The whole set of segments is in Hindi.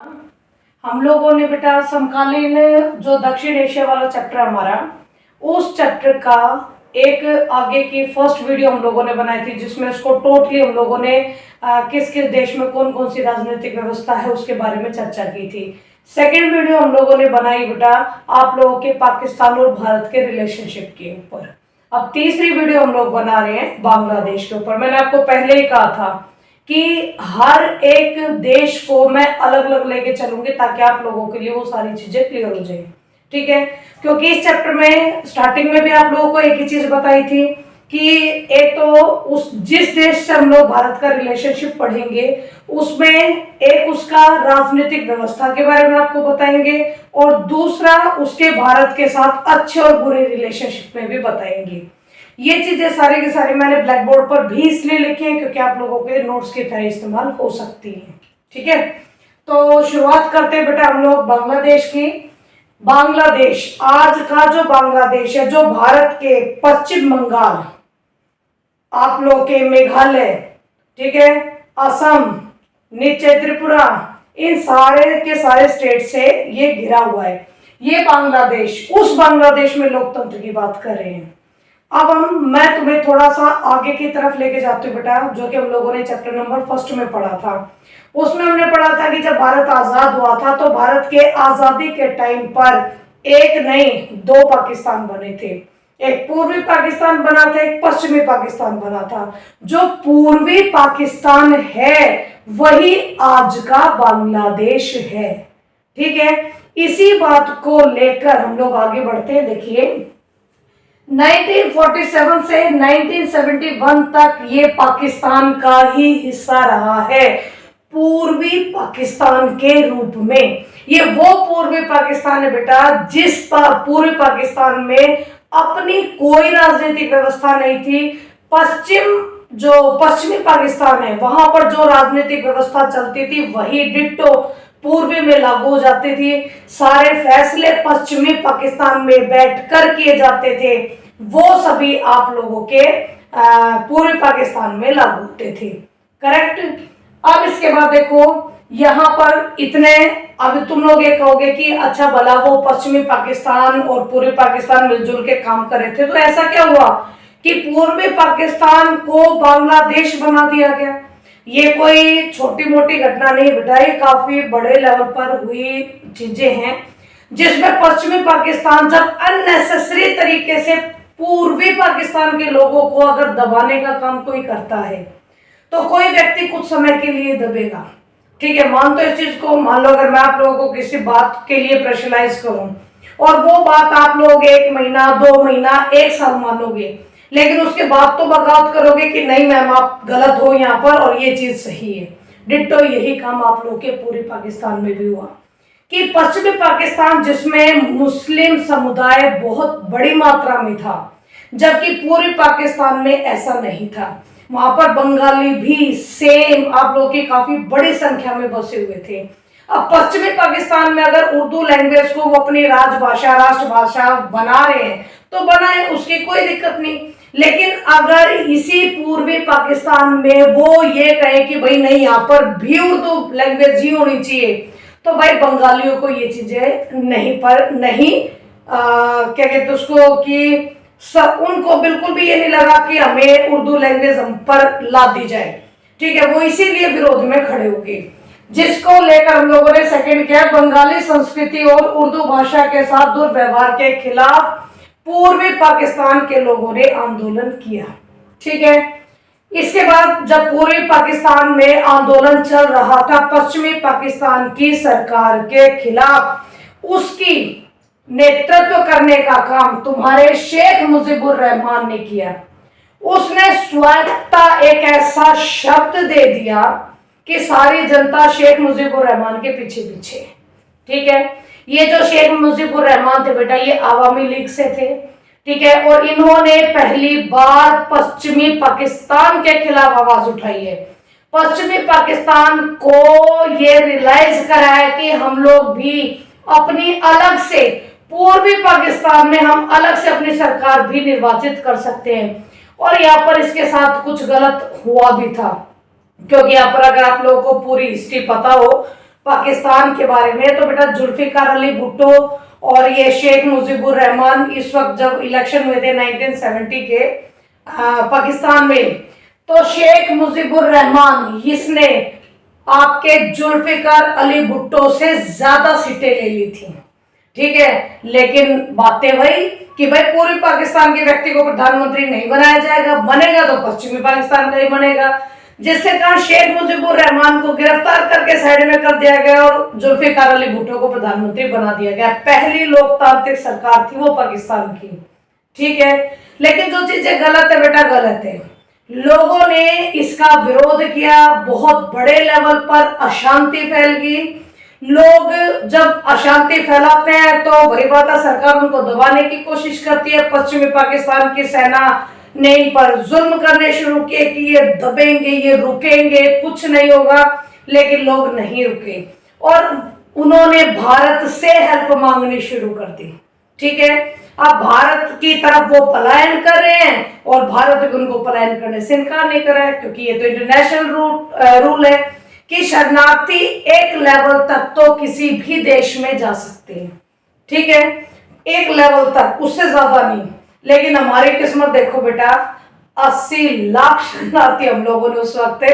हम लोगों ने बेटा समकालीन जो दक्षिण एशिया वाला चैप्टर हमारा, उस चैप्टर का एक आगे की फर्स्ट वीडियो हम लोगों ने बनाई थी, जिसमें उसको टोटली हम लोगों ने किस किस देश में कौन कौन सी राजनीतिक व्यवस्था है उसके बारे में चर्चा की थी। सेकेंड वीडियो हम लोगों ने बनाई बेटा आप लोगों के पाकिस्तान और भारत के रिलेशनशिप के ऊपर। अब तीसरी वीडियो हम लोग बना रहे हैं बांग्लादेश के ऊपर। मैंने आपको पहले ही कहा था कि हर एक देश को मैं अलग अलग लेके चलूंगी ताकि आप लोगों के लिए वो सारी चीजें क्लियर हो जाए, ठीक है। क्योंकि इस चैप्टर में स्टार्टिंग में भी आप लोगों को एक ही चीज बताई थी कि एक तो उस जिस देश से हम लोग भारत का रिलेशनशिप पढ़ेंगे उसमें एक उसका राजनीतिक व्यवस्था के बारे में आपको बताएंगे और दूसरा उसके भारत के साथ अच्छे और बुरे रिलेशनशिप में भी बताएंगे। ये चीजें सारी की सारी मैंने ब्लैक बोर्ड पर भी इसलिए लिखी है क्योंकि आप लोगों के नोट्स की तरह इस्तेमाल हो सकती है, ठीक है। तो शुरुआत करते हैं बेटा हम लोग बांग्लादेश की। बांग्लादेश, आज का जो बांग्लादेश है, जो भारत के पश्चिम बंगाल, आप लोग के मेघालय, ठीक है, असम, नीचे त्रिपुरा, इन सारे के सारे स्टेट से ये घिरा हुआ है। ये बांग्लादेश, उस बांग्लादेश में लोकतंत्र की बात कर रहे हैं। अब मैं तुम्हें थोड़ा सा आगे की तरफ लेके जाती हूँ बेटा, जो कि हम लोगों ने चैप्टर नंबर फर्स्ट में पढ़ा था। उसमें हमने पढ़ा था कि जब भारत आजाद हुआ था तो भारत के आजादी के टाइम पर एक नहीं दो पाकिस्तान बने थे। एक पूर्वी पाकिस्तान बना था, एक पश्चिमी पाकिस्तान बना था। जो पूर्वी पाकिस्तान है वही आज का बांग्लादेश है, ठीक है। इसी बात को लेकर हम लोग आगे बढ़ते हैं। देखिए 1947 से 1971 तक ये पाकिस्तान का ही हिस्सा रहा है, पूर्वी पाकिस्तान के रूप में। ये वो पूर्वी पाकिस्तान है बेटा जिस पूर्वी पाकिस्तान में अपनी कोई राजनीतिक व्यवस्था नहीं थी। पश्चिमी पाकिस्तान है वहां पर जो राजनीतिक व्यवस्था चलती थी वही डिट्टो पूर्वी में लागू हो जाती थी। सारे फैसले पश्चिमी पाकिस्तान में बैठकर किए जाते थे, वो सभी आप लोगों के पूर्वी पाकिस्तान में लागू होते थे, करेक्ट। अब इसके बाद देखो यहां पर इतने, अब तुम लोग ये कहोगे कि अच्छा भला वो पश्चिमी पाकिस्तान और पूर्वी पाकिस्तान मिलजुल के काम कर रहे थे, तो ऐसा क्या हुआ कि पूर्वी पाकिस्तान को बांग्लादेश बना दिया गया। ये कोई छोटी मोटी घटना नहीं बेटा, ये काफी बड़े लेवल पर हुई चीजें हैं, जिसमें पश्चिमी पाकिस्तान जब अननेसेसरी तरीके से पूर्वी पाकिस्तान के लोगों को अगर दबाने का काम कोई करता है तो कोई व्यक्ति कुछ समय के लिए दबेगा, ठीक है। मान तो इस चीज को, मान लो अगर मैं आप लोगों को किसी बात के लिए प्रेशराइज करूं और वो बात आप लोग 1 महीना 2 महीना 1 साल मानोगे, लेकिन उसके बाद तो बगावत करोगे कि नहीं मैम आप गलत हो यहाँ पर और ये चीज सही है। डिट्टो यही काम आप लोग के पूर्वी पाकिस्तान में भी हुआ कि पश्चिमी पाकिस्तान जिसमें मुस्लिम समुदाय बहुत बड़ी मात्रा में था, जबकि पूर्वी पाकिस्तान में ऐसा नहीं था। वहां पर बंगाली भी सेम आप लोग की काफी बड़ी संख्या में बसे हुए थे। अब पश्चिमी पाकिस्तान में अगर उर्दू लैंग्वेज को वो अपनी राजभाषा राष्ट्रभाषा बना रहे हैं तो बनाए, उसकी कोई दिक्कत नहीं। लेकिन अगर इसी पूर्वी पाकिस्तान में वो ये कहे कि भाई नहीं यहाँ पर भी उर्दू लैंग्वेज ही होनी चाहिए, तो भाई बंगालियों को ये चीजें नहीं क्या कहते उसको कि उनको बिल्कुल भी ये नहीं लगा कि हमें उर्दू लैंग्वेज हम पर ला दी जाए, ठीक है। वो इसीलिए विरोध में खड़े हो गए, जिसको लेकर हम लोगों ने सेकंड किया बंगाली संस्कृति और उर्दू भाषा के साथ दुर्व्यवहार के खिलाफ पूर्वी पाकिस्तान के लोगों ने आंदोलन किया, ठीक है। इसके बाद जब पूर्वी पाकिस्तान में आंदोलन चल रहा था पश्चिमी पाकिस्तान की सरकार के खिलाफ, उसकी नेतृत्व करने का काम तुम्हारे शेख मुजीबुर रहमान ने किया। उसने स्वायत्तता एक ऐसा शब्द दे दिया कि सारी जनता शेख मुजीबुर रहमान के पीछे पीछे, ठीक है। ये जो शेख मुजीबुर रहमान थे बेटा ये आवामी लीग से थे, ठीक है, और इन्होंने पहली बार पश्चिमी पाकिस्तान के खिलाफ आवाज उठाई है। पश्चिमी पाकिस्तान को ये रियलाइज कराया कि हम लोग भी अपनी अलग से, पूर्वी पाकिस्तान में हम अलग से अपनी सरकार भी निर्वाचित कर सकते हैं। और यहाँ पर इसके साथ कुछ गलत हुआ भी था, क्योंकि यहाँ पर अगर आप लोगों को पूरी हिस्ट्री पता हो, पाकिस्तान के बारे में, तो बेटा जुल्फिकार अली भुट्टो और ये शेख मुजीबुर रहमान इस वक्त जब इलेक्शन हुए थे 1970 के पाकिस्तान में, तो शेख मुजीबुर रहमान इसने आपके जुल्फिकार अली भुट्टो से ज्यादा सीटें ले ली थी। ठीक है, लेकिन बातें वही कि भाई पूर्वी पाकिस्तान के व्यक्ति को प्रधानमंत्री नहीं बनाया जाएगा, बनेगा तो पश्चिमी पाकिस्तान का ही बनेगा, जिससे कारण शेख मुजीबुर रहमान को गिरफ्तार करके साइड में कर दिया गया और जुल्फिकार अली भुट्टो को प्रधानमंत्री बना दिया गया। पहली लोकतांत्रिक सरकार थी वो पाकिस्तान की। ठीक है, लेकिन जो चीजें गलत है बेटा गलत है। लोगों ने इसका विरोध किया, बहुत बड़े लेवल पर अशांति फैल गई। लोग जब अशांति फैलाते हैं तो वही बात है, सरकार उनको दबाने की कोशिश करती है। पश्चिमी पाकिस्तान की सेना ने इन पर जुल्म करने शुरू किए कि ये दबेंगे, ये रुकेंगे, कुछ नहीं होगा, लेकिन लोग नहीं रुके और उन्होंने भारत से हेल्प मांगनी शुरू कर दी। ठीक है, अब भारत की तरफ वो पलायन कर रहे हैं और भारत उनको पलायन करने से इनकार नहीं कर रहा है, क्योंकि ये तो इंटरनेशनल रूल है कि शरणार्थी एक लेवल तक तो किसी भी देश में जा सकते हैं। ठीक है, एक लेवल तक, उससे ज्यादा नहीं। लेकिन हमारी किस्मत देखो बेटा, 80 लाख शरणार्थी हम लोगों ने उस वक्त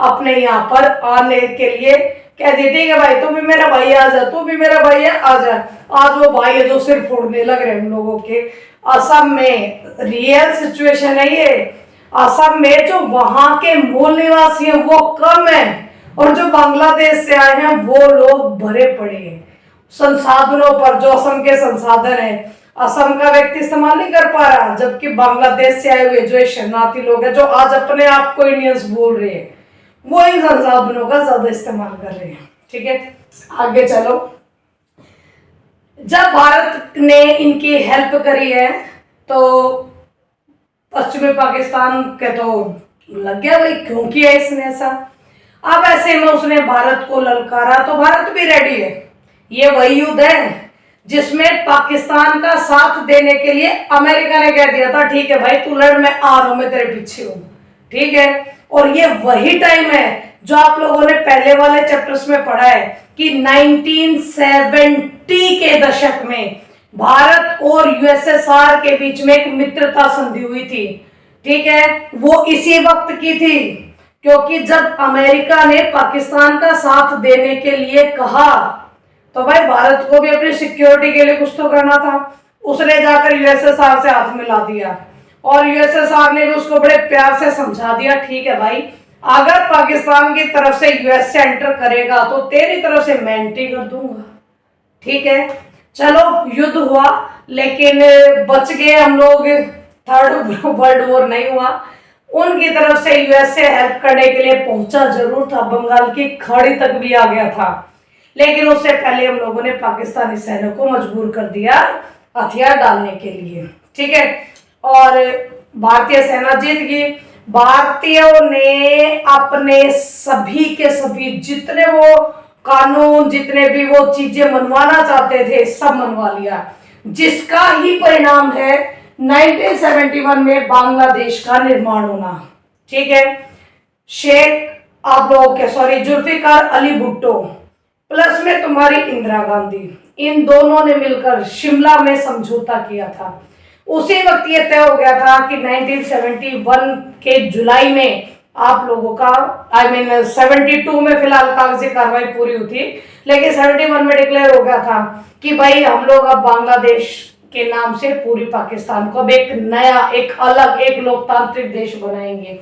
अपने यहाँ पर आने के लिए कह दिया ठीक है भाई तू भी मेरा भाई आ जा, तू भी मेरा भाई है आ जा। आज वो भाई है जो सिर फोड़ने लग रहे हैं हम लोगों के। असम में रियल सिचुएशन है ये। असम में जो वहां के मूल निवासी हैं वो कम है और जो बांग्लादेश से आए हैं वो लोग भरे पड़े हैं संसाधनों पर। जो असम के संसाधन है असम का व्यक्ति इस्तेमाल नहीं कर पा रहा, जबकि बांग्लादेश से आए हुए जो शरणार्थी लोग हैं जो आज अपने आप को इंडियंस बोल रहे हैं वो इन संसाधनों का ज्यादा इस्तेमाल कर रहे हैं। ठीक है, आगे चलो। जब भारत ने इनकी हेल्प करी है तो पश्चिमी पाकिस्तान के तो लग गया भाई क्यों किया इसने ऐसा। अब ऐसे में उसने भारत को ललकारा तो भारत भी रेडी है। ये वही युद्ध है जिसमें पाकिस्तान का साथ देने के लिए अमेरिका ने कह दिया था ठीक है भाई तू लड़, मैं आ रहा हूं, मैं तेरे पीछे हूं। ठीक है, और ये वही टाइम है जो आप लोगों ने पहले वाले चैप्टर्स में पढ़ा है कि 1970 के दशक में भारत और यूएसएसआर के बीच में एक मित्रता संधि हुई थी। ठीक है, वो इसी वक्त की थी क्योंकि जब अमेरिका ने पाकिस्तान का साथ देने के लिए कहा तो भाई भारत को भी अपनी सिक्योरिटी के लिए कुछ तो करना था। उसने जाकर यूएसएसआर से हाथ मिला दिया और यूएसएसआर ने भी उसको बड़े प्यार से समझा दिया ठीक है भाई अगर पाकिस्तान की तरफ से यूएस से एंटर करेगा तो तेरी तरफ से मैं एंट्री कर दूंगा। ठीक है, चलो युद्ध हुआ लेकिन बच गए हम लोग, थर्ड वर्ल्ड वॉर नहीं हुआ। उनकी तरफ से यूएस से हेल्प करने के लिए पहुंचा जरूर था, बंगाल की खाड़ी तक भी आ गया था, लेकिन उससे पहले हम लोगों ने पाकिस्तानी सैनिकों को मजबूर कर दिया हथियार डालने के लिए। ठीक है, और भारतीय सेना जीत गई। भारतीयों ने अपने सभी के सभी जितने वो कानून जितने भी वो चीजें मनवाना चाहते थे सब मनवा लिया, जिसका ही परिणाम है 1971 में बांग्लादेश का निर्माण होना। ठीक है, जुल्फिकार अली भुट्टो प्लस में तुम्हारी इंदिरा गांधी, इन दोनों ने मिलकर शिमला में समझौता किया था। उसी वक्त ये तय हो गया था कि 1971 के जुलाई में आप लोगों का 72 में फिलहाल कागजी कार्रवाई पूरी हुई थी, लेकिन 71 में डिक्लेयर हो गया था कि भाई हम लोग अब बांग्लादेश के नाम से पूरी पाकिस्तान को अब एक नया एक अलग एक लोकतांत्रिक देश बनाएंगे।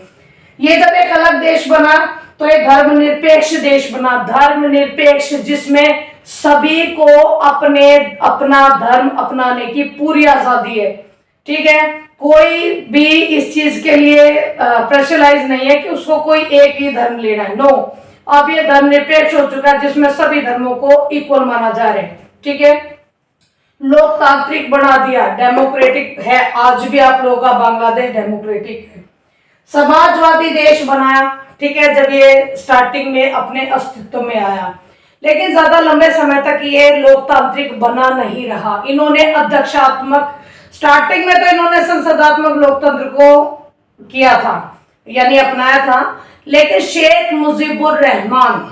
ये जब एक अलग देश बना तो एक धर्मनिरपेक्ष देश बना, धर्मनिरपेक्ष जिसमें सभी को अपना धर्म अपनाने की पूरी आजादी है। ठीक है, कोई भी इस चीज के लिए प्रेशराइज नहीं है कि उसको कोई एक ही धर्म लेना है। नो, अब ये धर्मनिरपेक्ष हो चुका है जिसमें सभी धर्मों को इक्वल माना जा रहा है। ठीक है, लोकतांत्रिक बना दिया, डेमोक्रेटिक है, आज भी आप लोगों का बांग्लादेश डेमोक्रेटिक है। समाजवादी देश बनाया। ठीक है, जब ये स्टार्टिंग में अपने अस्तित्व में आया, लेकिन ज्यादा लंबे समय तक ये लोकतांत्रिक बना नहीं रहा। इन्होंने अध्यक्षात्मक, स्टार्टिंग में तो इन्होंने संसदात्मक लोकतंत्र को किया था यानी अपनाया था, लेकिन शेख मुजीबुर रहमान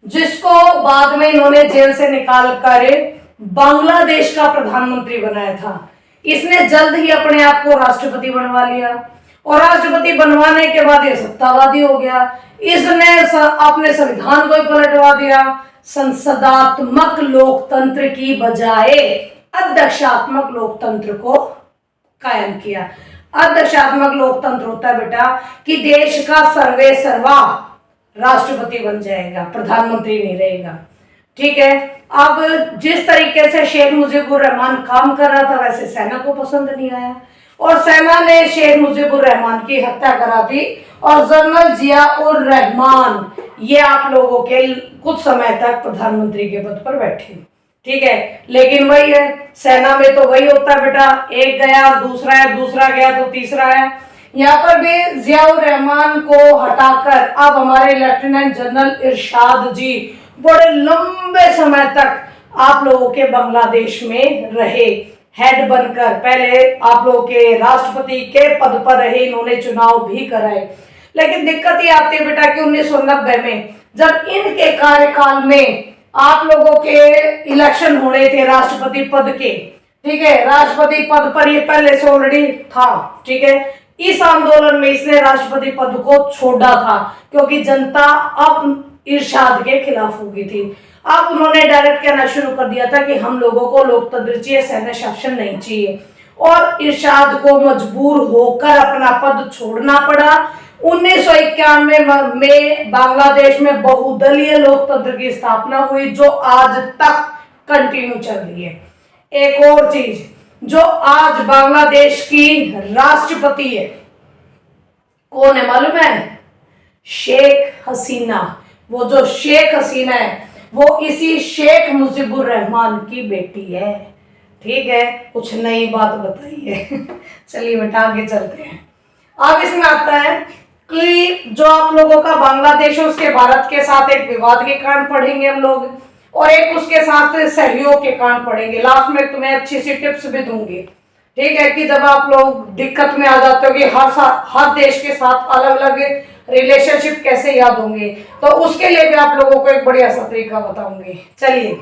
जिसको बाद में इन्होंने जेल से निकाल कर बांग्लादेश का प्रधानमंत्री बनाया था। इसने जल्द ही अपने आप को राष्ट्रपति बनवा लिया और राष्ट्रपति बनवाने के बाद ये सत्तावादी हो गया। इसने अपने संविधान को ही पलटवा दिया। संसदात्मक लोकतंत्र की बजाय अध्यक्षात्मक लोकतंत्र को कायम किया। अध्यक्षात्मक लोकतंत्र होता है बेटा कि देश का सर्वे सर्वा राष्ट्रपति बन जाएगा, प्रधानमंत्री नहीं रहेगा। ठीक है। अब जिस तरीके से शेख मुजीबुर रहमान काम कर रहा था वैसे सेना को पसंद नहीं आया और सेना ने शेख मुजीबुर रहमान की हत्या करा दी और जनरल जिया उर रहमान ये आप लोगों के कुछ समय तक प्रधानमंत्री के पद पर बैठे। ठीक है। लेकिन वही है, सेना में तो वही होता है बेटा, एक गया और दूसरा है, दूसरा गया तो तीसरा है। यहाँ पर भी जियाउर रहमान को हटाकर अब हमारे लेफ्टिनेंट जनरल इरशाद जी बड़े लंबे समय तक आप लोगों के बांग्लादेश में रहे, हेड बनकर। पहले आप लोगों के राष्ट्रपति के पद पर रहे, इन्होंने चुनाव भी कराए। लेकिन दिक्कत ये आती है बेटा कि 1990 में जब इनके कार्यकाल में आप लोगों के इलेक्शन होने थे राष्ट्रपति पद के, ठीक है, राष्ट्रपति पद पर ये पहले से ऑलरेडी था। ठीक है। इस आंदोलन में इसने राष्ट्रपति पद को छोड़ा था क्योंकि जनता अब इरशाद के खिलाफ हो गई थी। अब उन्होंने डायरेक्ट कहना शुरू कर दिया था कि हम लोगों को लोकतंत्र चाहिए, सैन्य शासन नहीं चाहिए और इरशाद को मजबूर होकर अपना पद छोड़ना पड़ा। 1991 में बांग्लादेश में बहुदलीय लोकतंत्र की स्थापना हुई जो आज तक कंटिन्यू चल रही है। एक और चीज, जो आज बांग्लादेश की राष्ट्रपति है कौन है मालूम है? शेख हसीना। वो जो शेख हसीना है वो इसी शेख मुजीबुर रहमान की बेटी है। ठीक है। कुछ नई बात बताई है। चलिए बेटा आगे चलते हैं। अब इसमें आता है कि जो आप लोगों का बांग्लादेश है उसके भारत के साथ एक विवाद के कारण पढ़ेंगे हम लोग और एक उसके साथ सहयोग के कारण पढ़ेंगे। लास्ट में तुम्हें अच्छी सी टिप्स भी दूंगी। ठीक है कि जब आप लोग दिक्कत में आ जाते हो कि हर देश के साथ अलग अलग रिलेशनशिप कैसे याद होंगे तो उसके लिए भी आप लोगों को एक बढ़िया सा तरीका बताऊंगी। चलिए,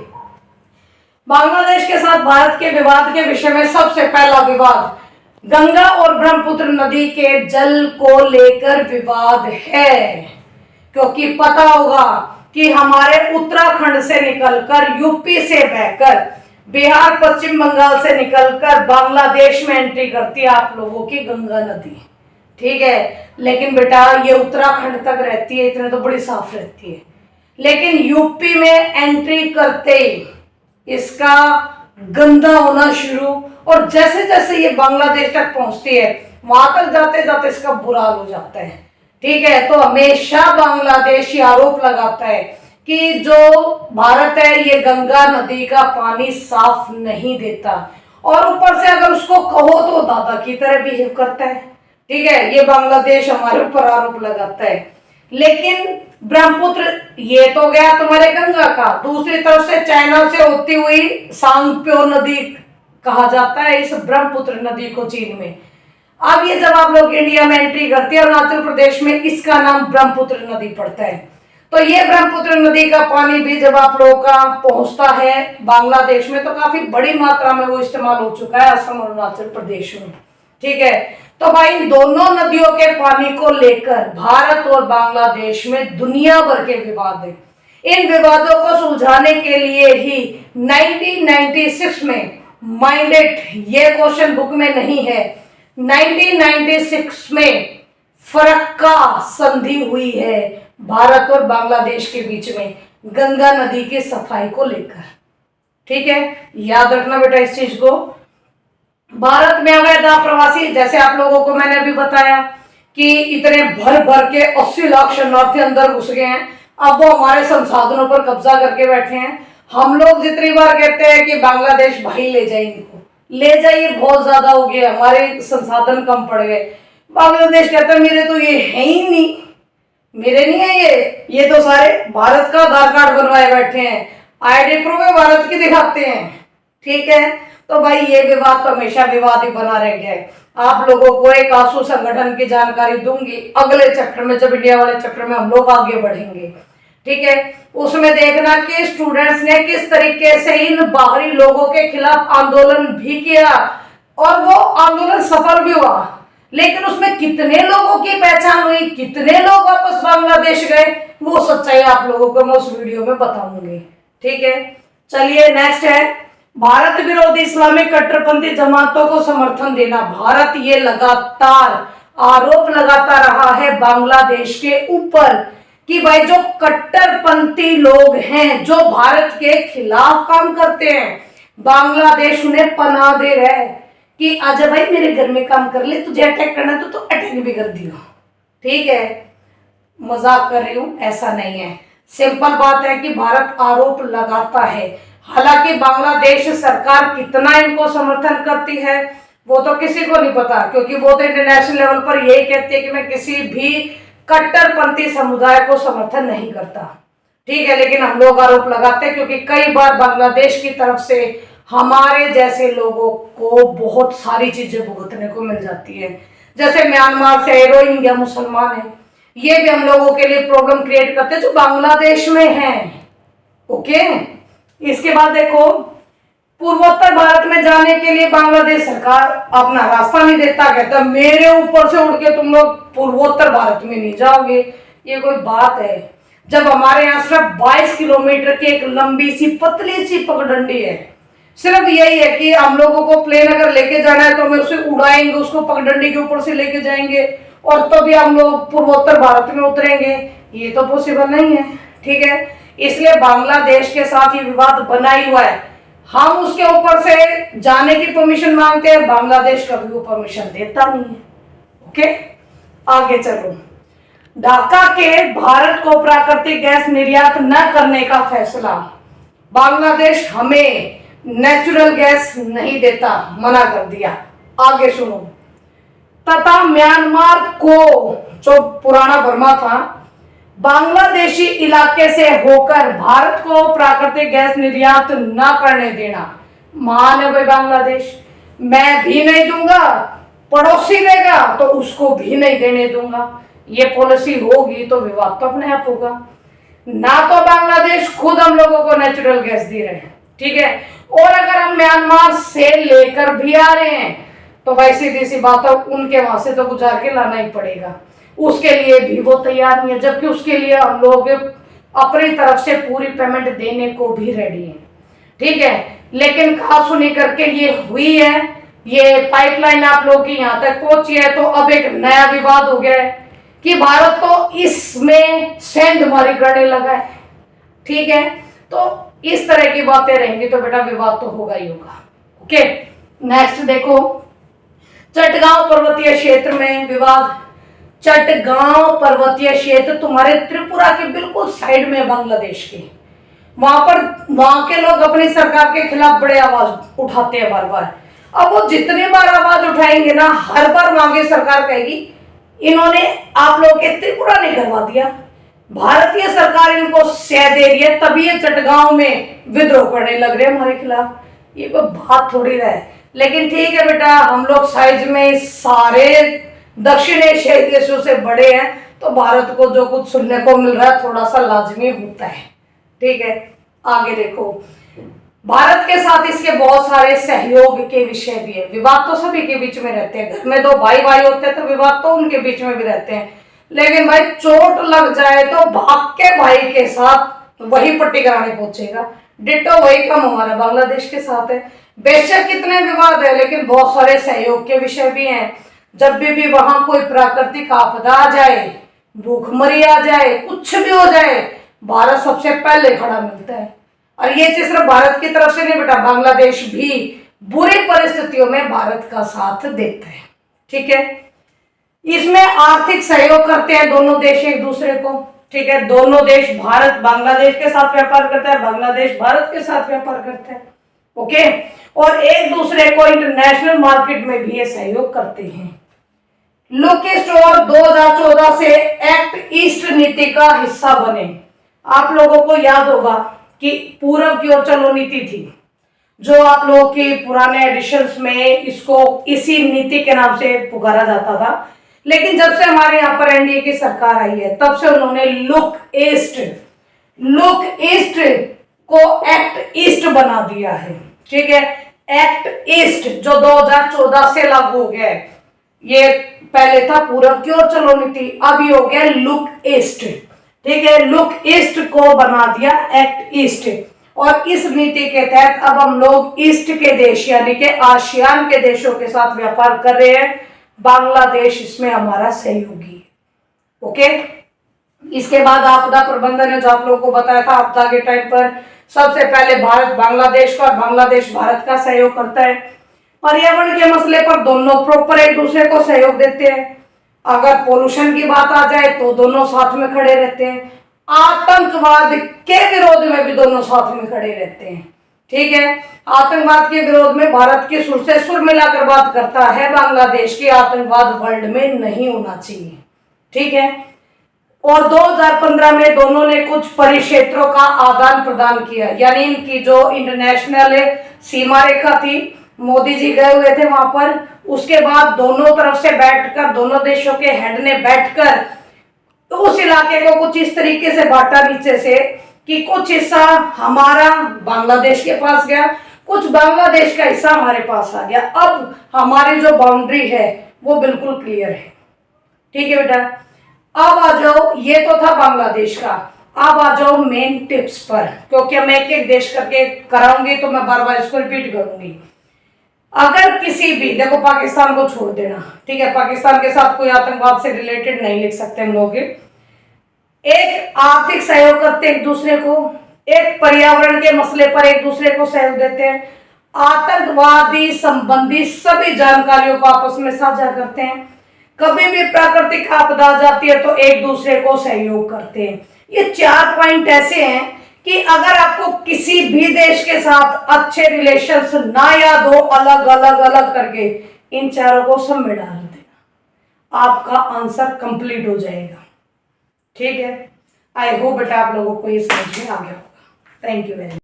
बांग्लादेश के साथ भारत के विवाद के विषय में सबसे पहला विवाद गंगा और ब्रह्मपुत्र नदी के जल को लेकर विवाद है। क्योंकि पता होगा कि हमारे उत्तराखंड से निकलकर यूपी से बहकर बिहार पश्चिम बंगाल से निकलकर बांग्लादेश में एंट्री करती है आप लोगों की गंगा नदी। ठीक है। लेकिन बेटा ये उत्तराखंड तक रहती है, इतने तो बड़ी साफ रहती है। लेकिन यूपी में एंट्री करते इसका गंदा होना शुरू और जैसे जैसे ये बांग्लादेश तक पहुंचती है वहां तक जाते जाते इसका बुरा हाल हो जाता है। ठीक है। तो हमेशा बांग्लादेश ये आरोप लगाता है कि जो भारत है ये गंगा नदी का पानी साफ नहीं देता और ऊपर से अगर उसको कहो तो दादा की तरह बिहेव करता है। ठीक है। ये बांग्लादेश हमारे ऊपर आरोप लगाता है। लेकिन ब्रह्मपुत्र ये तो गया तुम्हारे गंगा का, दूसरी तरफ से चाइना से होती हुई सांगप्यो नदी कहा जाता है इस ब्रह्मपुत्र नदी को चीन में। अब ये जब आप लोग इंडिया में एंट्री करते हैं अरुणाचल प्रदेश में इसका नाम ब्रह्मपुत्र नदी पड़ता है। तो ये ब्रह्मपुत्र नदी का पानी भी जब आप लोगों का पहुंचता है बांग्लादेश में तो काफी बड़ी मात्रा में वो इस्तेमाल हो चुका है असम और अरुणाचल प्रदेश में। ठीक है। तो भाई इन दोनों नदियों के पानी को लेकर भारत और बांग्लादेश में दुनिया भर के विवाद है। इन विवादों को सुलझाने के लिए ही 1996 में माइंडेड, ये क्वेश्चन बुक में नहीं है, 1996 में फरक्का संधि हुई है भारत और बांग्लादेश के बीच में गंगा नदी की सफाई को लेकर। ठीक है। याद रखना बेटा इस चीज को। भारत में अवैध प्रवासी, जैसे आप लोगों को मैंने अभी बताया कि इतने भर भर के 80 लाख शरणार्थी अंदर घुस गए हैं। अब वो हमारे संसाधनों पर कब्जा करके बैठे हैं। हम लोग जितनी बार कहते हैं कि बांग्लादेश भाई ले जाइए इनको, ले जाइए, बहुत ज्यादा हो गया, हमारे संसाधन कम पड़ गए। बांग्लादेश कहता है मेरे तो ये है ही नहीं, मेरे नहीं है ये तो सारे भारत का आधार कार्ड बनवाए बैठे हैं, आईडी प्रूफ है भारत की दिखाते हैं। ठीक है। तो भाई ये विवाद तो हमेशा विवाद ही बना रह गया है। आप लोगों को एक आंसू संगठन की जानकारी दूंगी अगले चक्र में, जब इंडिया वाले चक्र में हम लोग आगे बढ़ेंगे। ठीक है। उसमें देखना कि स्टूडेंट्स ने किस तरीके से इन बाहरी लोगों के खिलाफ आंदोलन भी किया और वो आंदोलन सफल भी हुआ, लेकिन उसमें कितने लोगों की पहचान हुई, कितने लोग वापस बांग्लादेश गए, वो सच्चाई आप लोगों को मैं उस वीडियो में बताऊंगी। ठीक है, चलिए नेक्स्ट है भारत विरोधी इस्लामिक कट्टरपंथी जमातों को समर्थन देना। भारत ये लगातार आरोप लगाता रहा है बांग्लादेश के ऊपर कि भाई जो कट्टरपंथी लोग हैं, जो भारत के खिलाफ काम करते हैं, बांग्लादेश उन्हें पनाह दे रहा है कि आजा भाई मेरे घर में काम कर ले, तुझे अटैक करना तो अटैक भी कर दियो। ठीक है, मजाक कर रही हूं, ऐसा नहीं है, सिंपल बात है कि भारत आरोप लगाता है। हालांकि बांग्लादेश सरकार कितना इनको समर्थन करती है वो तो किसी को नहीं पता, क्योंकि वो तो इंटरनेशनल लेवल पर यही कहती है कि मैं किसी भी कट्टरपंथी समुदाय को समर्थन नहीं करता। ठीक है, लेकिन हम लोग आरोप लगाते हैं क्योंकि कई बार बांग्लादेश की तरफ से हमारे जैसे लोगों को बहुत सारी चीजें भुगतने को मिल जाती है। जैसे म्यांमार से रोहिंग्या मुसलमान है, ये भी हम लोगों के लिए प्रॉब्लम क्रिएट करते हैं जो बांग्लादेश में हैं। ओके, इसके बाद देखो पूर्वोत्तर भारत में जाने के लिए बांग्लादेश सरकार अपना रास्ता नहीं देता, कहता मेरे ऊपर से उड़ के तुम लोग पूर्वोत्तर भारत में नहीं जाओगे। ये कोई बात है? जब हमारे यहाँ सिर्फ 22 किलोमीटर की एक लंबी सी पतली सी पगडंडी है, सिर्फ यही है कि हम लोगों को प्लेन अगर लेके जाना है तो हमें उसे उड़ाएंगे, उसको पगडंडी के ऊपर से लेके जाएंगे और तो भी हम लोग पूर्वोत्तर भारत में उतरेंगे, ये तो पॉसिबल नहीं है। ठीक है, इसलिए बांग्लादेश के साथ ये विवाद बना ही हुआ है। हम उसके ऊपर से जाने की परमिशन मांगते हैं, बांग्लादेश कभी वो परमिशन देता नहीं है। ओके, आगे चलो। ढाका के भारत को प्राकृतिक गैस निर्यात न करने का फैसला, बांग्लादेश हमें नेचुरल गैस नहीं देता, मना कर दिया। आगे सुनो। तथा म्यांमार को, जो पुराना बर्मा था, बांग्लादेशी इलाके से होकर भारत को प्राकृतिक गैस निर्यात न करने देना। मान है भाई बांग्लादेश, मैं भी नहीं दूंगा, पड़ोसी देगा तो उसको भी नहीं देने दूंगा। ये पॉलिसी होगी तो विवाद तो अपने आप होगा। ना तो बांग्लादेश खुद हम लोगों को नेचुरल गैस दे रहे हैं, ठीक है, और अगर हम म्यांमार से लेकर भी आ रहे हैं तो भाई सीधी सी बात है उनके वहां से तो गुजार के लाना ही पड़ेगा। उसके लिए भी वो तैयार नहीं है, जबकि उसके लिए हम लोग अपनी तरफ से पूरी पेमेंट देने को भी रेडी हैं। ठीक है, लेकिन कहा सुनी करके ये हुई है, ये पाइपलाइन आप लोगों की यहाँ तक पहुंची है, तो अब एक नया विवाद हो गया है कि भारत तो इसमें सेंधमारी करने लगा है। ठीक है, तो इस तरह की बातें रहेंगी तो बेटा विवाद तो होगा ही होगा। ओके, नेक्स्ट देखो, चटगांव पर्वतीय क्षेत्र में विवाद। चटगांव पर्वतीय क्षेत्र तुम्हारे त्रिपुरा के बिल्कुल साइड में बांग्लादेश के, वहां के लोग अपनी सरकार के खिलाफ बड़े आवाज उठाते हैं बार बार। अब वो जितनी बार आवाज उठाएंगे ना, हर बार वहां की सरकार कहेगी इन्होंने आप लोग के त्रिपुरा ने करवा दिया, भारतीय सरकार इनको सह दे रही है, तभी ये चटगांव में विद्रोह करने लग रहे हैं हमारे खिलाफ। ये कोई बात थोड़ी रहे। लेकिन ठीक है बेटा, हम लोग साइज में सारे दक्षिण एशियाई देशों से बड़े हैं, तो भारत को जो कुछ सुनने को मिल रहा है थोड़ा सा लाजमी होता है। ठीक है, आगे देखो, भारत के साथ इसके बहुत सारे सहयोग के विषय भी है। विवाद तो सभी के बीच में रहते हैं, घर में दो भाई भाई होते हैं तो विवाद तो उनके बीच में भी रहते हैं, लेकिन भाई चोट लग जाए तो भाग के भाई के साथ वही पट्टी कराने पहुंचेगा। डिटो वही काम हमारा बांग्लादेश के साथ है। बेशक कितने विवाद है, लेकिन बहुत सारे सहयोग के विषय भी हैं। जब भी वहां कोई प्राकृतिक आपदा आ जाए, भूखमरी आ जाए, कुछ भी हो जाए, भारत सबसे पहले खड़ा मिलता है। और ये चीज सिर्फ भारत की तरफ से नहीं बेटा, बांग्लादेश भी बुरी परिस्थितियों में भारत का साथ देता है। ठीक है, इसमें आर्थिक सहयोग करते हैं दोनों देश एक दूसरे को। ठीक है, दोनों देश, भारत बांग्लादेश के साथ व्यापार करता है, बांग्लादेश भारत के साथ व्यापार करता है। ओके, और एक दूसरे को इंटरनेशनल मार्केट में भी ये सहयोग करते हैं। लुक-ईस्ट और 2014 से एक्ट ईस्ट नीति का हिस्सा बने। आप लोगों को याद होगा कि पूर्व की ओर चलो नीति थी, जो आप लोगों के पुराने एडिशंस में इसको इसी नीति के नाम से पुकारा जाता था। लेकिन जब से हमारे यहाँ पर एनडीए की सरकार आई है, तब से उन्होंने लुक ईस्ट लुक ईस्ट को एक्ट ईस्ट बना दिया है। ठीक है, एक्ट ईस्ट जो 2014 से लागू हो गया है, ये पहले था पूरब की ओर चलो नीति, अब ये हो गया लुक ईस्ट। ठीक है, लुक ईस्ट को बना दिया एक्ट ईस्ट, और इस नीति के तहत अब हम लोग ईस्ट के देश यानी कि आसियान के देशों के साथ व्यापार कर रहे हैं। बांग्लादेश इसमें हमारा सहयोगी है। ओके, इसके बाद आपदा प्रबंधन है जो आप लोगों को बताया था, आपदा के टाइम पर सबसे पहले भारत बांग्लादेश का और बांग्लादेश भारत का सहयोग करता है। पर्यावरण के मसले पर दोनों प्रॉपर एक दूसरे को सहयोग देते हैं। अगर पोल्यूशन की बात आ जाए तो दोनों साथ में खड़े रहते हैं। आतंकवाद के विरोध में भी दोनों साथ में खड़े रहते हैं। ठीक है, आतंकवाद के विरोध में भारत के सुर से सुर मिलाकर बात करता है बांग्लादेश की, आतंकवाद वर्ल्ड में नहीं होना चाहिए। ठीक है, और 2015 में दोनों ने कुछ परिक्षेत्रों का आदान प्रदान किया, यानी इनकी जो इंटरनेशनल सीमा रेखा थी, मोदी जी गए हुए थे वहां पर। उसके बाद दोनों तरफ से बैठकर, दोनों देशों के हेड ने बैठकर तो उस इलाके को कुछ इस तरीके से बांटा नीचे से कि कुछ हिस्सा हमारा बांग्लादेश के पास गया, कुछ बांग्लादेश का हिस्सा हमारे पास आ गया। अब हमारी जो बाउंड्री है वो बिल्कुल क्लियर है। ठीक है बेटा, अब आ जाओ, ये तो था बांग्लादेश का। अब आ जाओ मेन टिप्स पर, क्योंकि मैं एक एक देश करके कराऊंगी तो मैं बार बार इसको रिपीट करूंगी। अगर किसी भी, देखो पाकिस्तान को छोड़ देना, ठीक है, पाकिस्तान के साथ कोई आतंकवाद से रिलेटेड नहीं लिख सकते हम लोग। एक आर्थिक सहयोग करते एक दूसरे को, एक पर्यावरण के मसले पर एक दूसरे को सहयोग देते हैं, आतंकवादी संबंधी सभी जानकारियों को आपस में साझा करते हैं, कभी भी प्राकृतिक आपदा आ जाती है तो एक दूसरे को सहयोग करते हैं। ये 4 पॉइंट ऐसे हैं कि अगर आपको किसी भी देश के साथ अच्छे रिलेशंस ना याद हो, अलग अलग अलग करके इन चारों को सब में डाल देना, आपका आंसर कंप्लीट हो जाएगा। ठीक है, आई होप बेटा आप लोगों को ये समझ में आ गया होगा। Thank you very much.